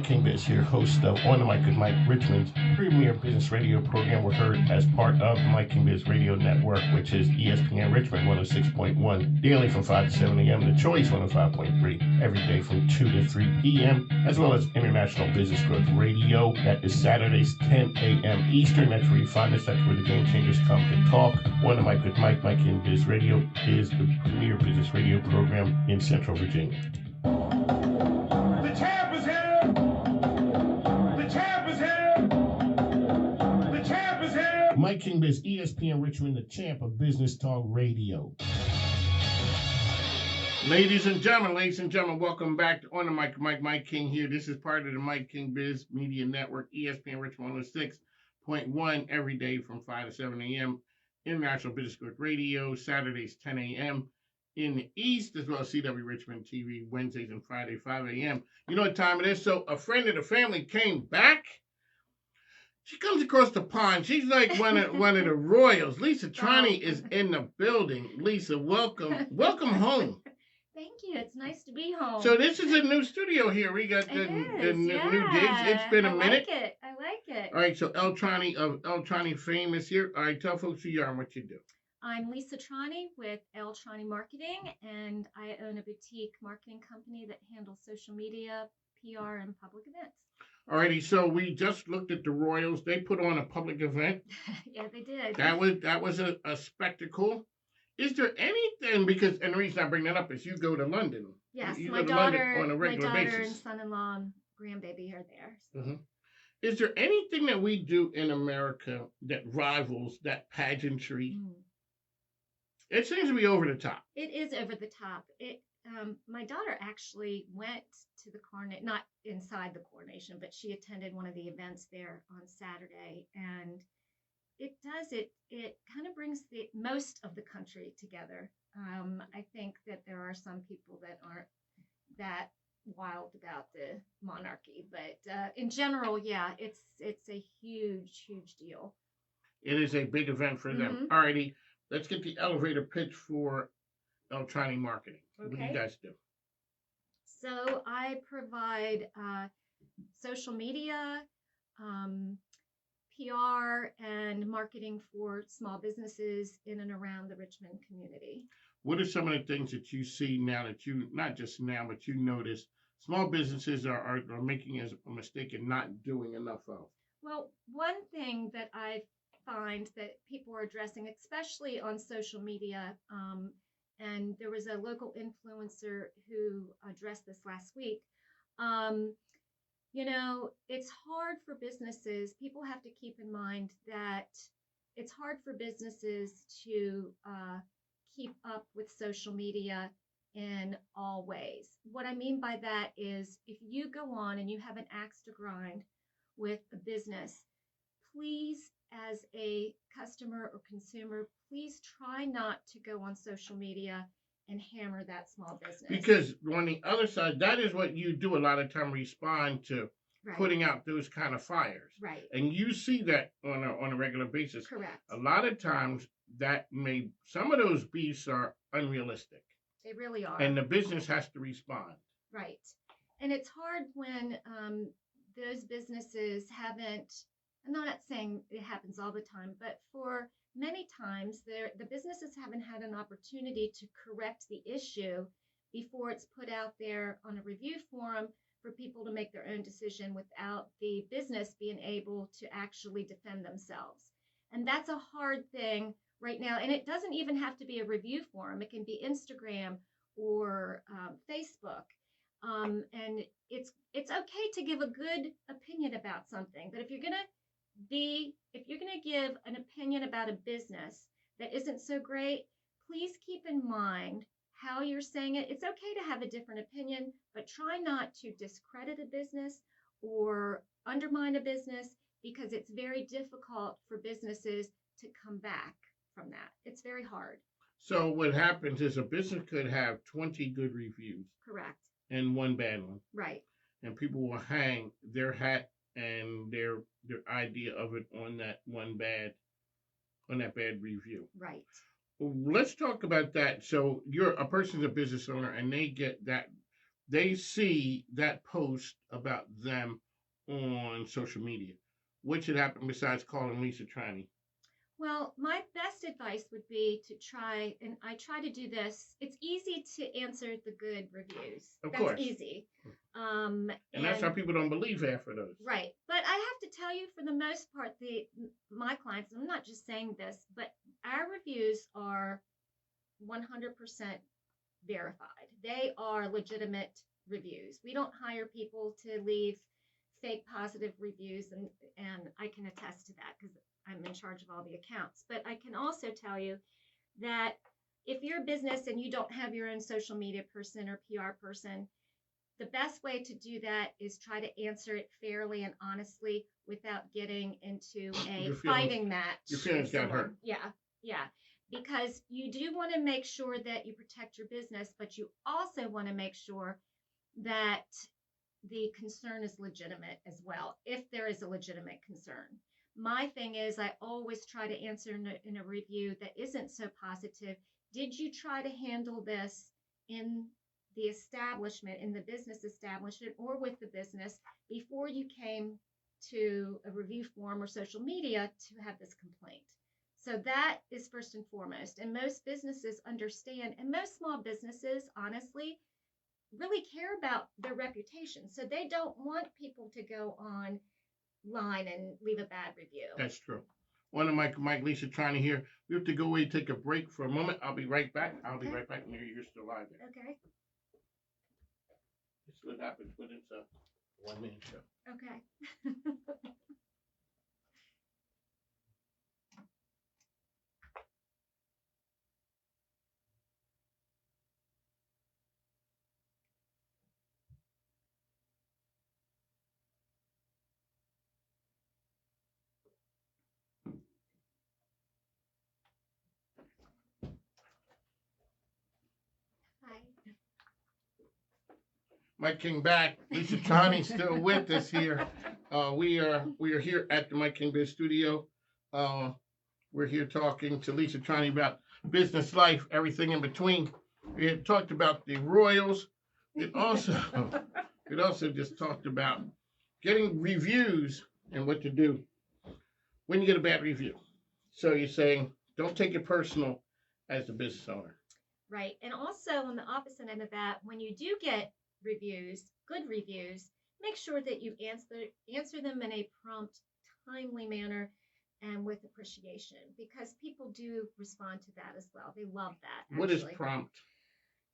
Mike King Biz here, host of On the Mic with Mike, Richmond's premier business radio program. We're heard as part of the Mike King Biz Radio Network, which is ESPN Richmond 106.1, daily from 5 to 7 a.m. The Choice 105.3, every day from 2 to 3 p.m., as well as International Business Growth Radio. That is Saturdays, 10 a.m. Eastern. That's where you find us. That's where the game changers come to talk. On the Mic with Mike, Mike King Biz Radio is the premier business radio program in Central Virginia. The champ is here! The champ is here! The champ is here! Mike King Biz, ESPN Richmond, the champ of Business Talk Radio. Ladies and gentlemen, welcome back to On the Mic, Mike King here. This is part of the Mike King Biz Media Network, ESPN Richmond 106.1, every day from 5 to 7 a.m. International Business Growth Radio, Saturdays, 10 a.m. in the East, as well as CW Richmond TV, Wednesdays and Friday, 5 a.m. You know what time it is? So a friend of the family came back. She comes across the pond. She's like one of the royals. Lisa Trani is in the building. Lisa, welcome. Welcome home. Thank you. It's nice to be home. So this is a new studio here. We got the new digs. It's been a minute. I like it. All right, so El Trani of El Trani fame is here. All right, tell folks who you are and what you do. I'm Lisa Trani with El Trani Marketing, and I own a boutique marketing company that handles social media, PR, and public events. Alrighty, so we just looked at the Royals. They put on a public event. Yeah, they did. That was a spectacle. Is there anything, because, and the reason I bring that up is you go to London. Yes, you my go to London daughter, on a regular basis. and son-in-law and grandbaby are there. So. Mm-hmm. Is there anything that we do in America that rivals that pageantry? It seems to be over the top. It is over the top. My daughter actually went to the coronation, not inside the coronation, but she attended one of the events there on Saturday, and it kind of brings the most of the country together. I think that there are some people that aren't that wild about the monarchy, but in general, yeah, it's a huge deal. It is a big event for them. Alrighty, let's get the elevator pitch for El Trani Marketing. Okay. What do you guys do? So I provide social media, PR, and marketing for small businesses in and around the Richmond community. What are some of the things that you see now that you, not just now, but you notice small businesses are making a mistake and not doing enough of? Well, one thing that I find that people are addressing, especially on social media, and there was a local influencer who addressed this last week. It's hard for businesses. People have to keep in mind that it's hard for businesses to keep up with social media in all ways. What I mean by that is if you go on and you have an axe to grind with a business, please, as a customer or consumer, please try not to go on social media and hammer that small business. Because on the other side, that is what you do a lot of time, respond to putting out those kind of fires. Right. And you see that on a regular basis. Correct. A lot of times some of those beasts are unrealistic. They really are. And the business has to respond. Right. And it's hard when those businesses haven't, I'm not saying it happens all the time, but for many times the businesses haven't had an opportunity to correct the issue before it's put out there on a review forum for people to make their own decision without the business being able to actually defend themselves. And that's a hard thing right now. And it doesn't even have to be a review forum. It can be Instagram or Facebook. And it's okay to give a good opinion about something, but if you're gonna give an opinion about a business that isn't so great, please keep in mind how you're saying it. It's okay to have a different opinion, but try not to discredit a business or undermine a business, because it's very difficult for businesses to come back from that. It's very hard. So what happens is a business could have 20 good reviews. Correct. And one bad one. Right. And people will hang their hat and their idea of it on that bad review. Right. Let's talk about that. So a person's a business owner and they get that they see that post about them on social media. What should happen besides calling Lisa Trani? Well, my best advice would be to try, and I try to do this. It's easy to answer the good reviews. Of That's course. easy. And that's how people don't believe half of those. Right. But I have to tell you, for the most part, my clients, I'm not just saying this, but our reviews are 100% verified. They are legitimate reviews. We don't hire people to leave fake positive reviews, and I can attest to that because I'm in charge of all the accounts. But I can also tell you that if you're a business and you don't have your own social media person or PR person, the best way to do that is try to answer it fairly and honestly without getting into a fighting match. Your feelings got hurt. Yeah. Because you do want to make sure that you protect your business, but you also want to make sure that the concern is legitimate as well, if there is a legitimate concern. My thing is, I always try to answer in a review that isn't so positive. Did you try to handle this in the establishment, in the business establishment, or with the business before you came to a review form or social media to have this complaint? So that is first and foremost. And most businesses understand, and most small businesses, honestly, really care about their reputation. So they don't want people to go online and leave a bad review. That's true. One of Mike, Lisa Trani here. We have to go away, take a break for a moment. I'll be right back. I'll be right back. Mary, you're still live there. Okay. This is what happens when it's a one-man show. Okay. Mike King back. Lisa Trani still with us here. We are here at the Mike King Biz Studio. We're here talking to Lisa Trani about business life, everything in between. We had talked about the Royals. It also just talked about getting reviews and what to do when you get a bad review. So you're saying don't take it personal as a business owner. Right. And also on the opposite end of that, when you do get reviews, good reviews, make sure that you answer them in a prompt, timely manner and with appreciation, because people do respond to that as well. They love that. Actually. What is prompt?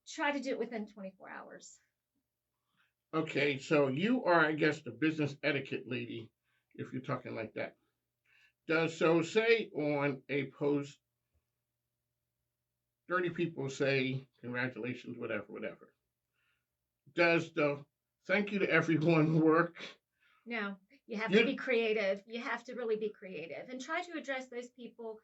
Try to do it within 24 hours. Okay, so you are, I guess, the business etiquette lady, if you're talking like that. So say on a post, 30 people say congratulations, whatever. Does the thank you to everyone work? No, you have to be creative. You have to really be creative and try to address those people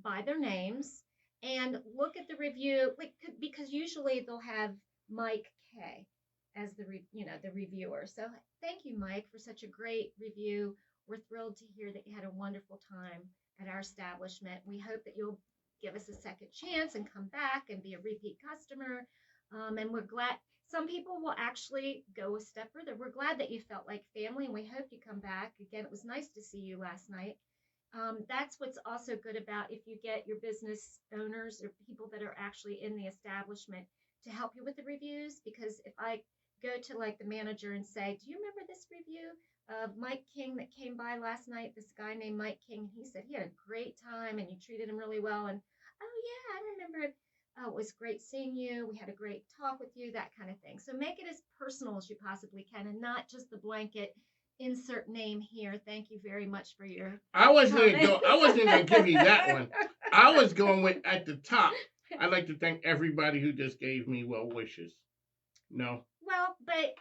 by their names and look at the review, because usually they'll have Mike K as the reviewer. So thank you, Mike, for such a great review. We're thrilled to hear that you had a wonderful time at our establishment. We hope that you'll give us a second chance and come back and be a repeat customer. And we're glad. Some people will actually go a step further. We're glad that you felt like family, and we hope you come back. Again, it was nice to see you last night. That's what's also good about if you get your business owners or people that are actually in the establishment to help you with the reviews. Because if I go to like the manager and say, do you remember this review of Mike King that came by last night? This guy named Mike King, he said he had a great time and you treated him really well. And oh yeah, I remember it. Oh, it was great seeing you. We had a great talk with you, that kind of thing. So make it as personal as you possibly can and not just the blanket insert name here. Thank you very much for your I wasn't gonna give you that one. I was going with at the top. I'd like to thank everybody who just gave me well wishes. No. Well, but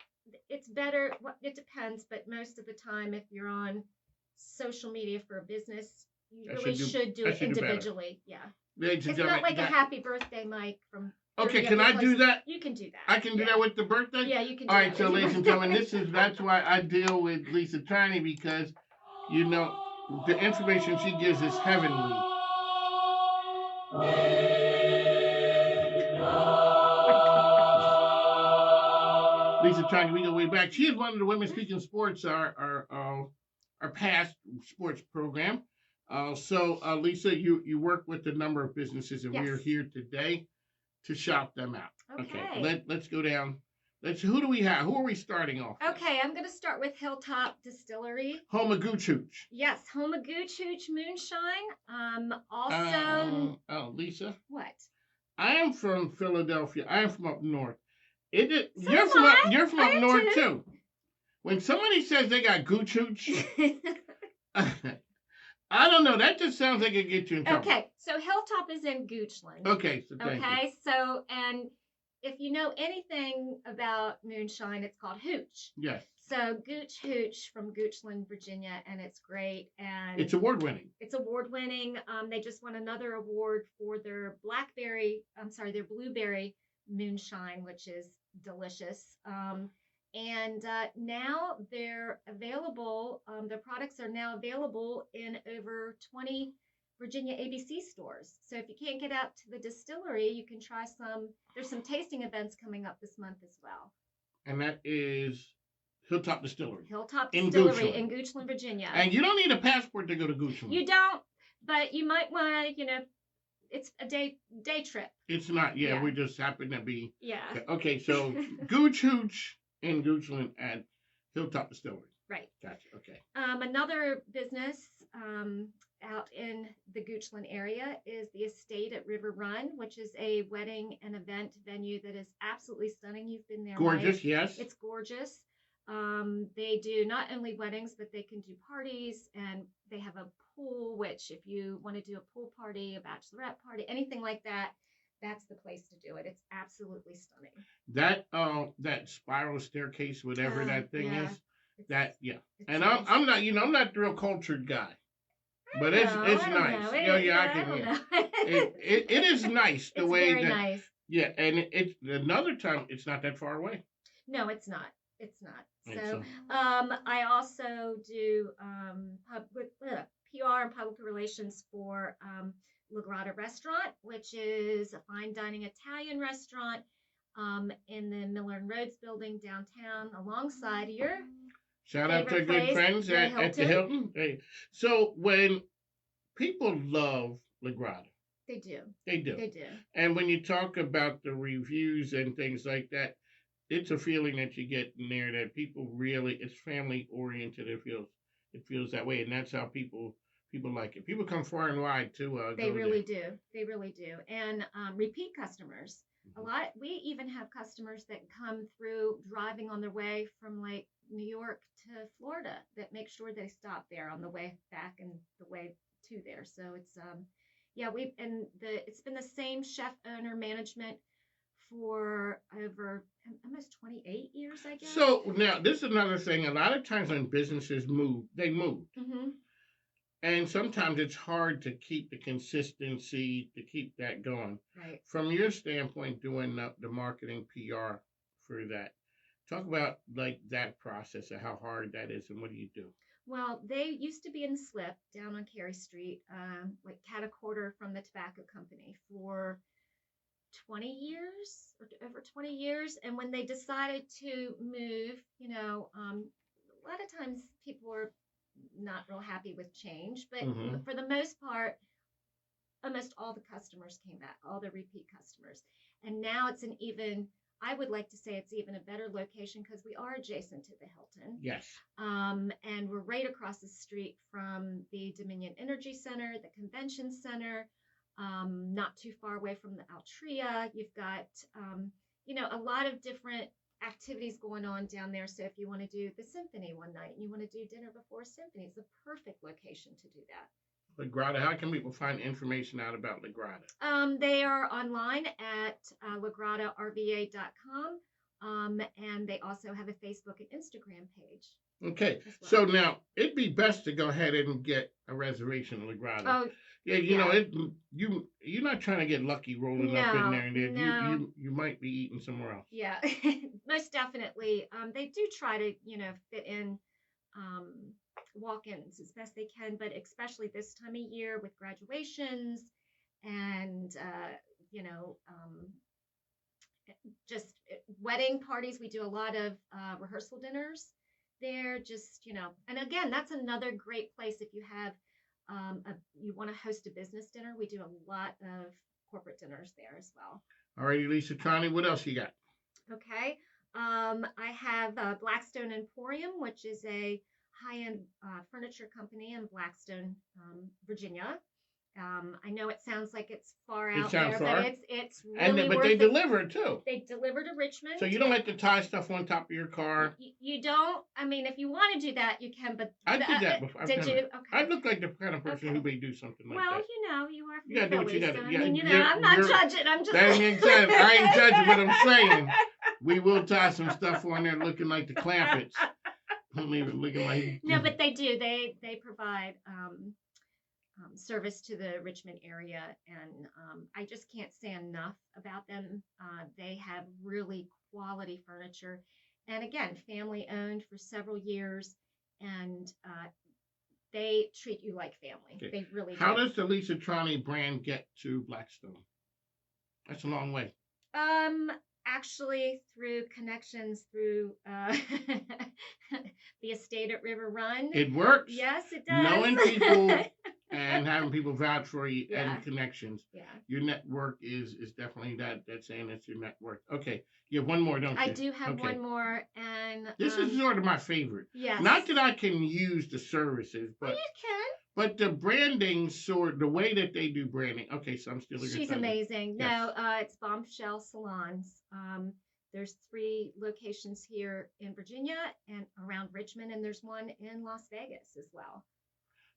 it's better. It depends, but most of the time, if you're on social media for a business, you really should do it individually. Yeah. Ladies and it's not like a happy birthday, Mike, from. Okay, can I do that? You can do that. I can do that with the birthday? Yeah, you can do All that. right, so ladies and gentlemen, that's why I deal with Lisa Trani, because, the information she gives is heavenly. Lisa Trani, we go way back. She is one of the women speaking sports, our past sports program. Lisa, you work with a number of businesses, and we are Yes. here today to shout them out. Okay. Let's go down. Who do we have? Who are we starting off with? Okay, I'm going to start with Hilltop Distillery. Home of Gooch Hooch. Yes, Home of Gooch Hooch Moonshine. Also, Lisa, what? I am from Philadelphia. I am from up north. So You're am from I. you're from I up am north too. too. When somebody says they got Gooch Hooch, I don't know. That just sounds like it get you in trouble. Okay, so Hilltop is in Goochland. Okay, so thank you. Okay, so, and if you know anything about moonshine, it's called hooch. Yes. So Gooch Hooch from Goochland, Virginia, and it's great. And It's award winning. It's award winning. They just won another award for their their blueberry moonshine, which is delicious. Now they're available. Their products are now available in over 20 Virginia ABC stores. So if you can't get out to the distillery, you can try some. There's some tasting events coming up this month as well. And that is Hilltop Distillery. Hilltop In Distillery Goochland. in Goochland, Virginia. And you don't need a passport to go to Goochland. You don't, but you might want to, it's a day trip. It's not. Yeah, Yeah. we just happen to be. Yeah. Okay, so Gooch Hooch in Goochland at Hilltop Distillery. Right. Gotcha. Okay. Another business out in the Goochland area is the Estate at River Run, which is a wedding and event venue that is absolutely stunning. You've been there, Gorgeous, right? yes. It's gorgeous. They do not only weddings, but they can do parties, and they have a pool, which if you want to do a pool party, a bachelorette party, anything like that, that's the place to do it. It's absolutely stunning. That spiral staircase, whatever that thing yeah. is, that yeah. It's And nice. I'm not, I'm not the real cultured guy, but it's I nice. don't know. I can. Yeah. It is nice the It's way very that. nice. Yeah, and it's another time. It's not that far away. No, it's not. It's not. And So, I also do PR and public relations for La Grata Restaurant, which is a fine dining Italian restaurant in the Miller and Rhodes building downtown, alongside your Shout out to favorite good place, friends the at the Hilton. Hey, so when people love La Grata, They do. they do. They do. And when you talk about the reviews and things like that, it's a feeling that you get in there that people really, it's family oriented. It feels that way, and that's how people like it. People come far and wide to They go really there. do. They really do. And repeat customers. A lot. We even have customers that come through driving on their way from like New York to Florida that make sure they stop there on the way back and the way to there. So it's it's been the same chef owner management for over almost 28 years, I guess. So now this is another thing. A lot of times when businesses move, they move. Mm-hmm. And sometimes it's hard to keep the consistency, to keep that going. Right. From your standpoint, doing the marketing PR for that, talk about like that process and how hard that is and what do you do? Well, they used to be in Slip down on Cary Street, like cat a quarter from the tobacco company for 20 years or over 20 years. And when they decided to move, a lot of times people were not real happy with change, but Mhm. for the most part, almost all the customers came back, all the repeat customers. And now I would like to say it's even a better location because we are adjacent to the Hilton. Yes. And we're right across the street from the Dominion Energy Center, the Convention Center, not too far away from the Altria. You've got, a lot of different activities going on down there. So if you want to do the symphony one night and you want to do dinner before symphony, it's the perfect location to do that. La Grata, how can people find information out about La Grata? They are online at lagratarva.com, and they also have a Facebook and Instagram page. Okay, as well. so now it'd be best to go ahead and get a reservation at La Grata. Oh, yeah, you're not trying to get lucky rolling up in there, and No. you might be eating somewhere else. yeah, most definitely. They do try to, fit in walk-ins as best they can, but especially this time of year with graduations and just wedding parties. We do a lot of rehearsal dinners there. Just and again, that's another great place if you have you want to host a business dinner. We do a lot of corporate dinners there as well. All righty, Lisa Trani, what else you got? Okay. I have Blackstone Emporium, which is a high-end furniture company in Blackstone, Virginia. I know it sounds like it's far out there, far. but it's really But worth they it. deliver too. They deliver to Richmond. So you don't have to tie stuff on top of your car. You don't. I mean, if you want to do that, you can. But I did that before. Did you? Okay. I look like the kind of person who may do something like that. Well, you are from You gotta do what you Philly, gotta. so, Yeah, I mean, I'm not judging. I'm just. That ain't judging. I ain't judging what I'm saying. We will tie some stuff on there looking like the Clampets. Don't even looking like. No, but they do. They provide service to the Richmond area, and I just can't say enough about them. They have really quality furniture, and again, family owned for several years, and they treat you like family. Okay. They really How do. does the Lisa Trani brand get to Blackstone? That's a long way. Actually, through connections through the estate at River Run. It works. Yes, it does. Knowing people and having people vouch for you Yeah. and connections. Yeah. Your network is definitely that's saying it's your network. Okay. You have one more, don't you? I do have Okay. one more, and This is sort of my favorite. yes. Not that I can use the services, Well, but you can. but the branding the way that they do branding. Okay, so I'm still. She's amazing. Yes. No, it's Bombshell Salons. There's 3 locations here in Virginia and around Richmond, and there's one in Las Vegas as well.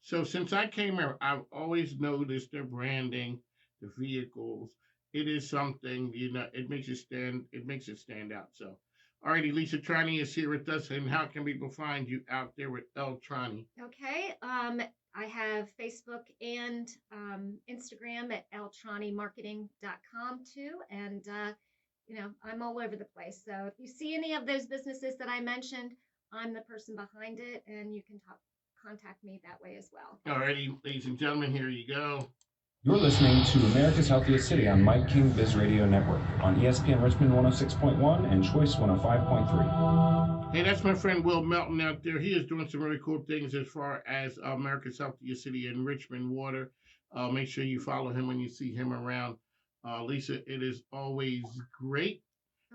So since I came here, I've always noticed their branding, the vehicles. It is something, it makes it stand out. So, alrighty, Lisa Trani is here with us, and how can people find you out there with L Trani? Okay. I have Facebook and Instagram at ltranimarketing.com too, and I'm all over the place. So if you see any of those businesses that I mentioned, I'm the person behind it, and you can contact me that way as well. Alrighty, ladies and gentlemen, here you go. You're listening to America's Healthiest City on Mike King Biz Radio Network on ESPN Richmond 106.1 and Choice 105.3. Hey, that's my friend Will Melton out there. He is doing some really cool things as far as America's Healthiest City in Richmond Water. Make sure you follow him when you see him around. Lisa, it is always great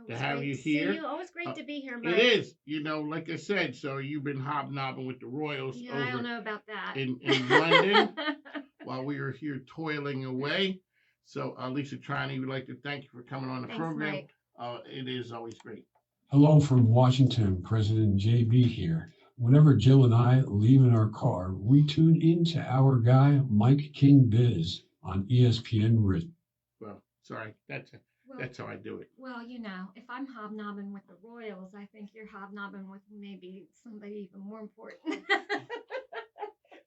to have you here. Always great to be here, Mike. It is, like I said. So you've been hobnobbing with the Royals Yeah, I don't know about that. in London while we were here toiling away. So Lisa Trani, we'd like to thank you for coming on the Thanks, program. Mike. It is always great. Hello from Washington, President JB here. Whenever Jill and I leave in our car, we tune into our guy, Mike King Biz, on ESPN Richmond. Well, sorry, that's how I do it. Well, if I'm hobnobbing with the Royals, I think you're hobnobbing with maybe somebody even more important.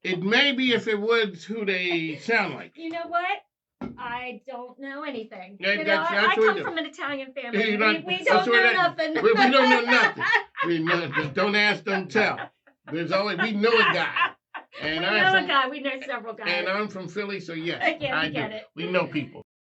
It may be if it was who they sound like. You know what? I don't know anything. Yeah, I what we come do. from an Italian family. You We know, don't know nothing. We don't know nothing. We know, don't ask, don't tell. We know a guy. And We know a guy. We know several guys. And I'm from Philly, so yes, Yeah, I we get do. it. We know people.